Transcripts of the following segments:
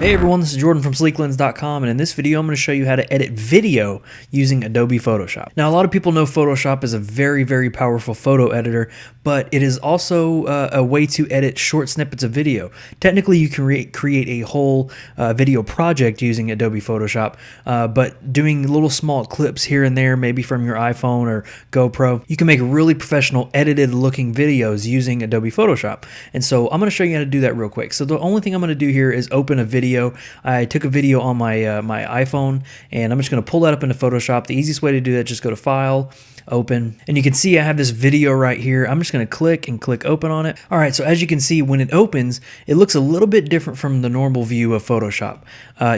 Hey everyone, this is Jordan from Sleeklens.com, and in this video I'm going to show you how to edit video using Adobe Photoshop. Now a lot of people know Photoshop is a very powerful photo editor, but it is also a way to edit short snippets of video. Technically you can create a whole video project using Adobe Photoshop, but doing little small clips here and there, maybe from your iPhone or GoPro, you can make really professional edited looking videos using Adobe Photoshop. And so I'm going to show you how to do that real quick. So the only thing I'm going to do here is open a video. I took a video on my my iPhone, and I'm just going to pull that up into Photoshop. The easiest way to do that, just go to File, Open, and you can see I have this video right here. I'm just going to click open on it. All right, so as you can see, when it opens, it looks a little bit different from the normal view of Photoshop.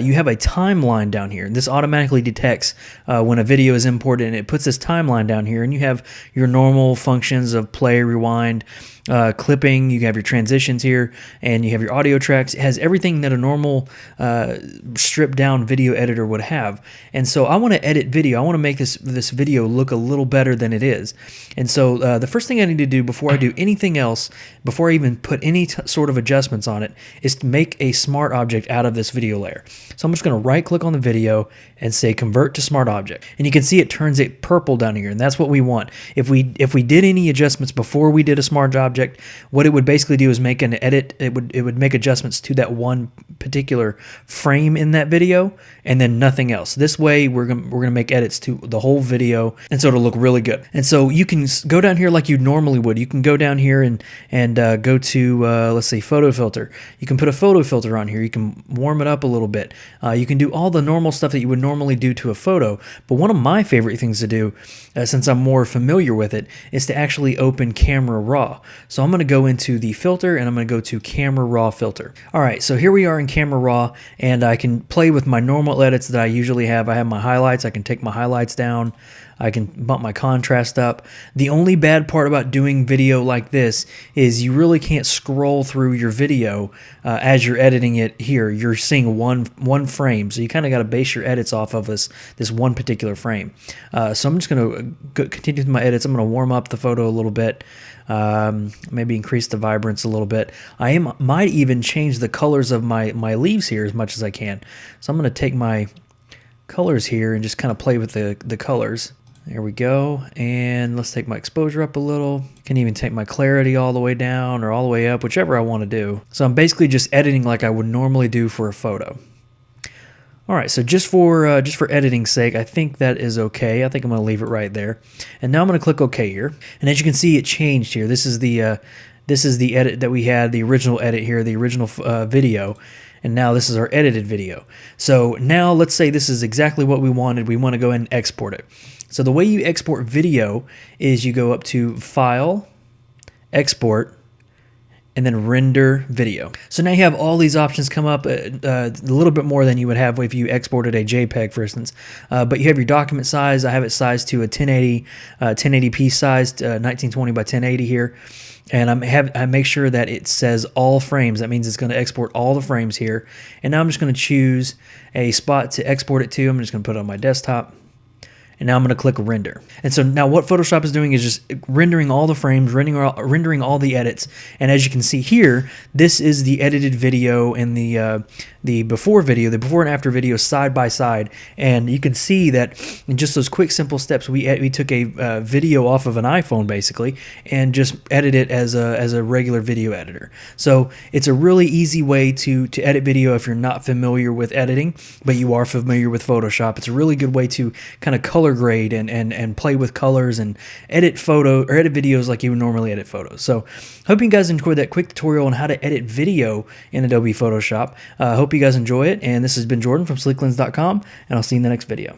You have a timeline down here, and this automatically detects when a video is imported, and it puts this timeline down here, and you have your normal functions of play, rewind, clipping. You have your transitions here, and you have your audio tracks. It has everything that a normal stripped down video editor would have. And so I want to edit video. I want to make this video look a little better than it is. And so the first thing I need to do before I do anything else, before I even put any sort of adjustments on it, is to make a smart object out of this video layer. So I'm just going to right click on the video and say convert to smart object, and you can see it turns it purple down here, and that's what we want. If we did any adjustments before we did a smart object, what it would basically do is make an edit. It would make adjustments to that one particular frame in that video, and then nothing else. This way we're gonna make edits to the whole video, and so it'll look really good. And so you can go down here like you normally would. You can go down here and go to let's say photo filter. You can put a photo filter on here. You can warm it up a little bit. You can do all the normal stuff that you would normally do to a photo. But one of my favorite things to do, since I'm more familiar with it, is to actually open Camera Raw. So I'm going to go into the filter, and I'm going to go to Camera Raw filter. All right, so here we are in Camera Raw, and I can play with my normal edits that I usually have. I have my highlights. I can take my highlights down. I can bump my contrast up. The only bad part about doing video like this is you really can't scroll through your video as you're editing it here. You're seeing one frame, so you kind of got to base your edits off of this one particular frame. So I'm just going to continue with my edits. I'm going to warm up the photo a little bit. Maybe increase the vibrance a little bit. I might even change the colors of my leaves here as much as I can. So I'm going to take my colors here and just kind of play with the colors. There we go, and let's take my exposure up a little. Can even take my clarity all the way down or all the way up, whichever I want to do. So I'm basically just editing like I would normally do for a photo. All right, so just for editing's sake, I think that is okay. I think I'm going to leave it right there. And now I'm going to click OK here. And as you can see, it changed here. This is the edit that we had, the original edit here, the original video. And now this is our edited video. So now let's say this is exactly what we wanted. We want to go ahead and export it. So the way you export video is you go up to File, Export, and then Render Video. So now you have all these options come up, a little bit more than you would have if you exported a JPEG, for instance. But you have your document size. I have it sized to a 1080p sized 1920 by 1080 here. And I make sure that it says all frames. That means it's going to export all the frames here. And now I'm just going to choose a spot to export it to. I'm just going to put it on my desktop. And now I'm going to click render. And so now what Photoshop is doing is just rendering all the frames, rendering all the edits. And as you can see here, this is the edited video and the before video, the before and after video side by side. And you can see that in just those quick, simple steps, we took a video off of an iPhone basically and just edited it as a regular video editor. So it's a really easy way to edit video if you're not familiar with editing, but you are familiar with Photoshop. It's a really good way to kind of color grade and play with colors and edit videos like you would normally edit photos. So hope you guys enjoyed that quick tutorial on how to edit video in Adobe Photoshop. Hope you guys enjoy it, and this has been Jordan from Sleeklens.com, and I'll see you in the next video.